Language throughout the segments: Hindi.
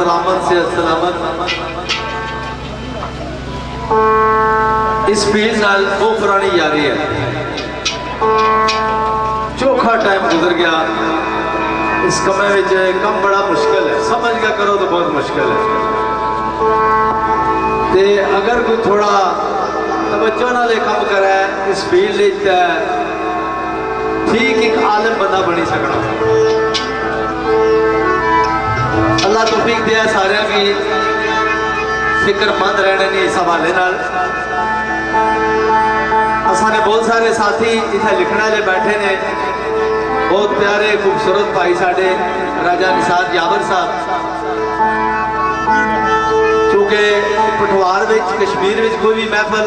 सलामत से सलामत इस फील्ड नाल वो पुरानी यारी है। चोखा टाइम गुजर गया इस कमे में, कम बड़ा मुश्किल है, समझ के करो तो बहुत मुश्किल है। ते अगर कोई थोड़ा तवज्जो नाल काम करे इस फील्ड ठीक एक आलम बंदा बनी सकना। अल्लाह तौफीक दिया सारे की फिक्रमंद रहने ने इस हवाले नाल। असाने बहुत सारे साथी इतने लिखने वाले बैठे ने, बहुत प्यारे खूबसूरत भाई साडे राजा निसार यावर साहब, चूंकि पठवार विच कश्मीर विच कोई भी महफल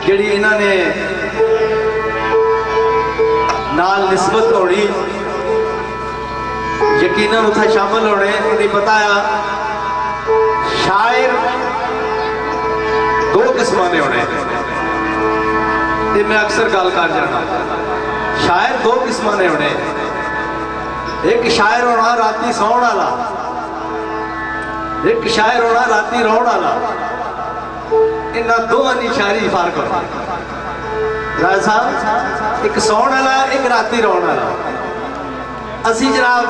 जिहड़ी इन्होंने नाल निस्बत होनी यकीनन उत्थे शामिल होने, नहीं पता है शायर दो किस्म के होने। मैं अक्सर गल कर जाना, शायर दो किस्म के होने। एक शायर होना राती सौण वाला, एक शायर होना राती रोण वाला। इन्होंने दोवां दी शायरी फर्क होना। राज साहब एक सौण वाला, एक राती रोण वाला। असी जनाब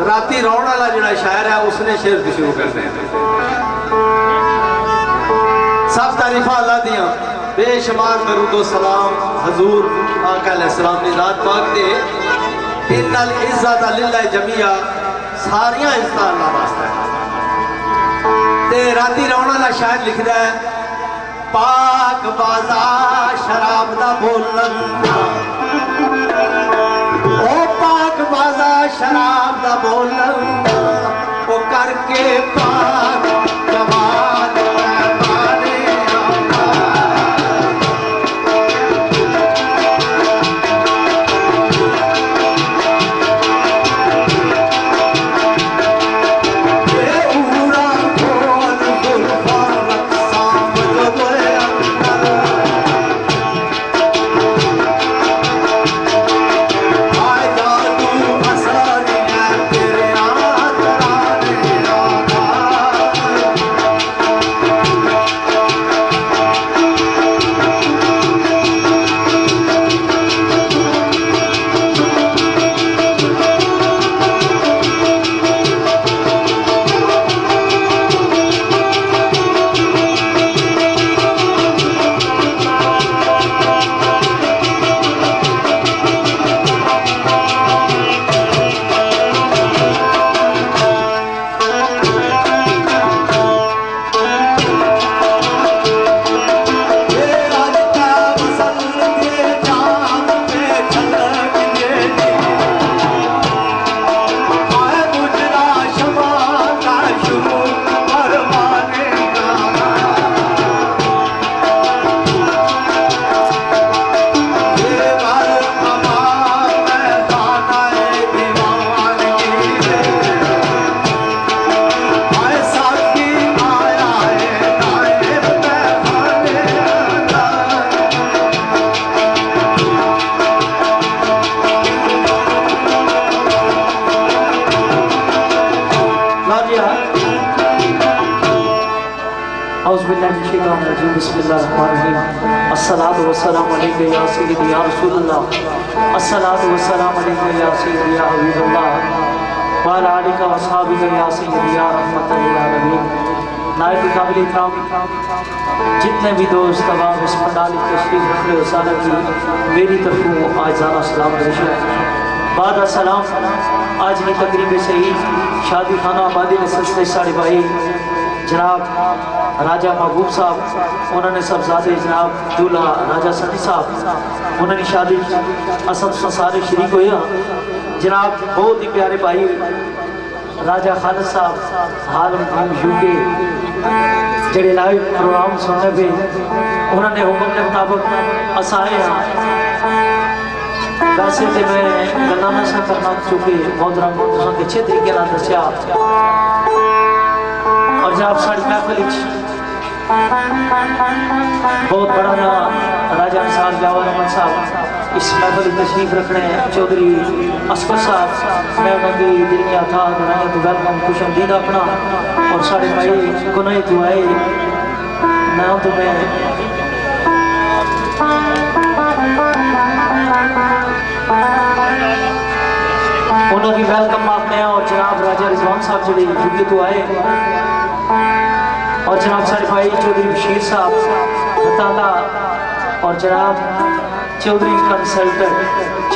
राती रोण वाला जो शायर है उसने शेर की शुरू करते हैं। सब तारीफा अल्लाह दियां, बेशुमार दरूदो सलाम हजूर आका अलैहिस्सलाम दी ज़ात पाक ते। इन्नल इज़्ज़त लिल्लाहि जमीआ, सारियां इज़्ज़त अल्लाह वास्ते। ते राती रोण वाला शायर लिखदा है, पाक बाज़ा शराब दा बोलन, ओ पाक बाज़ा शराब दा बोलन, ओ करके पाक जमाल पैमाने अस्सलातु वस्सलामु अलैका या सय्यदी या रसूलल्लाह, अस्सलातु वस्सलामु अलैका या सय्यदी या हबीबल्लाह, व अला आलिका व अस्हाबिका या सय्यदी या रहमतल लिल आलमीन। नायब काबिल इकराम जितने भी दोस्त तमाम इस पंडाल में तशरीफ रख रहे हो, सारे की मेरी तरफों आज़ाना सलाम पेश है। बाद सलाम आज की तकरीब सही शादी खाना आबादी ने सिलसिले साढ़े भाई जनाब राजा महबूब साहब, उन्होंने सबजादे जनाब दूल्हा राजा सनी साहब, उन्होंने शादी असद सारे शरीक हुए। जनाब बहुत ही प्यारे भाई राजा खालिद साहब हाल यूके जड़े लाइव प्रोग्राम सुनने पे उन्होंने हुक्म के मुताबिक असाए हैं। वैसे तो मैं गल्ला नशा करना चूँकि मोहतरम के अच्छे तरीके ना दसिया, और जब साड़ी महफिल बहुत बड़ा राजा निसार जावर अहमद साहब इस महफिल में तशरीफ रखने चौधरी असफर साहब, मैं उन्होंने दिलियाँ था बनाया तो वेलकम खुश आमदीद अपना और साढ़े भाई गुनाह दुआए ना तो मैं उन्होंने वेलकम आपने और जनाब राजा रिजवान साहब जी यूपी तो आए और जनाब सारे भाई चौधरी बशीर साहब बताला और जनाब चौधरी कंसल्टेंट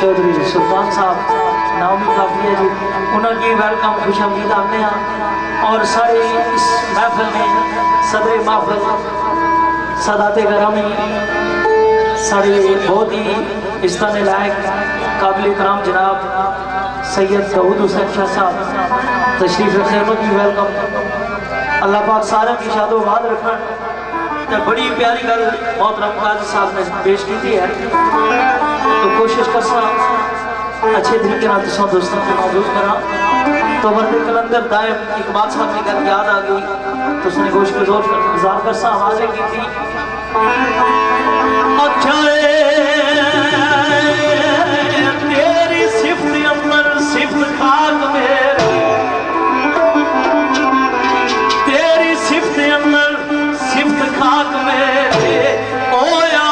चौधरी सुल्तान साहब नाम भी काफ़ी है जी, उन्होंने वेलकम खुश आमदीद आपने और सारे इस महफिल में सदर महफिल सादात गरामी सारे बहुत ही इस्तान लायक काबिल कराम जनाब सैयद दाऊद हुसैन शाह साहब तशरीफ रखे, उन्होंने वेलकम। अल्लाह पाक सारे की शादो बाद रखन। तो बड़ी प्यारी गल मोहतरम काजी साहब ने पेश की है, तो कोशिश करसा अच्छे तरीके तुम दोस्तों को महसूस करा। तो वर्द कलंदर दायम इकबाल साहब की गल याद आ गई तो उसने गोश को जोर गुजार करसा आवाज़ें की थी तेरी सिफ्त अमर सिफ्त खाक मेरे, तेरी सिफ्त अमर सिफ्त खाक मेरे ओया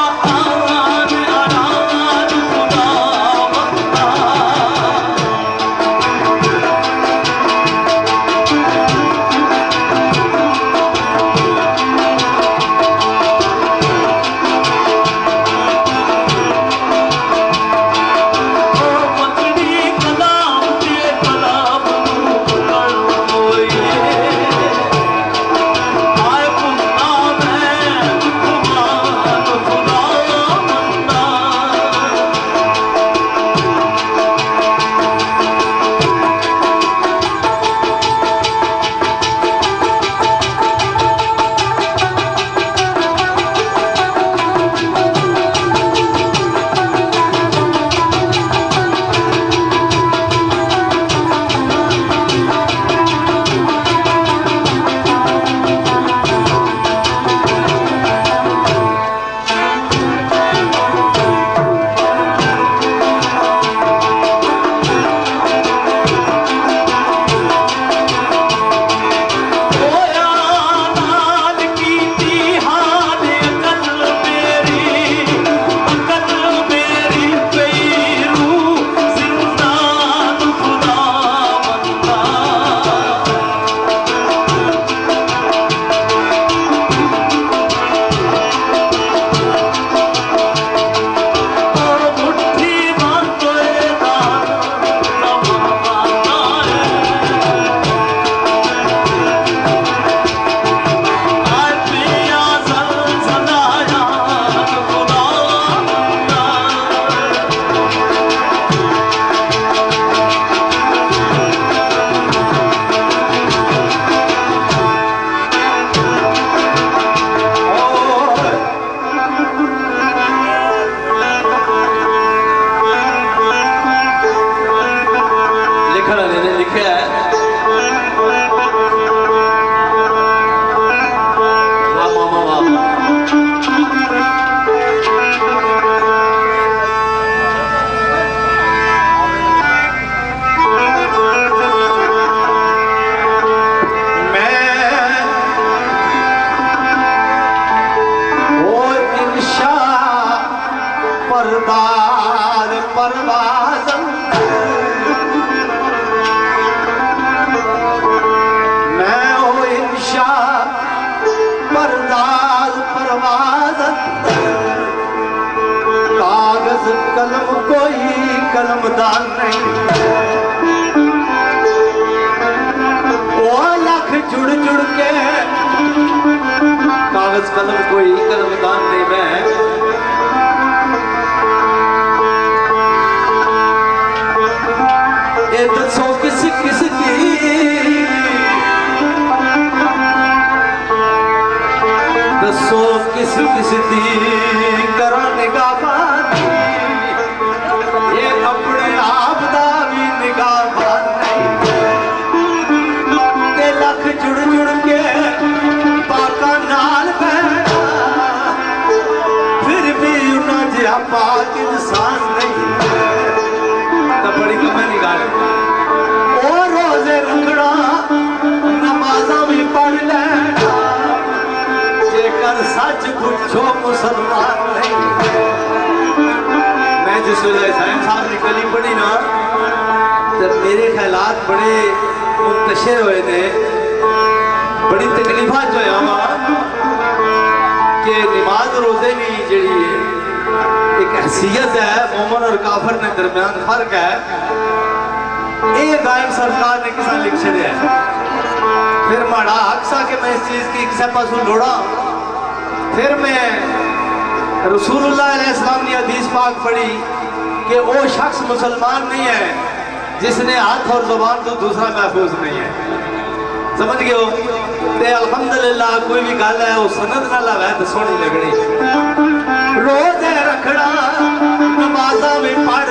कलम कोई कलमदान नहीं, वो लख जुड़ जुड़ के कागज कलम कोई कलमदान नहीं। मैं ये दसो किस किस की, दसो किस किस दी करा निगाह अपने आप दा भी निगाह नहीं, लख जुड़ जुड़ के पाका नाल बैठा फिर भी उन्हें जिहा पाक इंसान साहब की गली पढ़ी ना तो मेरे ख्यालात बड़े मुंतशिर हुए थे, बड़ी तकलीफा जो है कि नमाज रोजे की जी एक हैसियत है, मोमन और काफर के दरम्यान फर्क है, ये गायब सरकार ने किसान लिख छड़िया है। फिर माड़ा हक सा कि मैं इस चीज़ की किसी पासों लोड़ा। फिर मैं रसूलुल्लाह अलैहिस्सलाम की हदीस पाक पढ़ी कि वो शख्स मुसलमान नहीं है जिसने हाथ और जुबान तो दूसरा महफूज नहीं है। समझ गए हो? ते अल्हम्दुलिल्लाह कोई भी गल है वो सनद ना लावे तो सोहनी लगनी। रोजे रखना नमाजा भी पढ़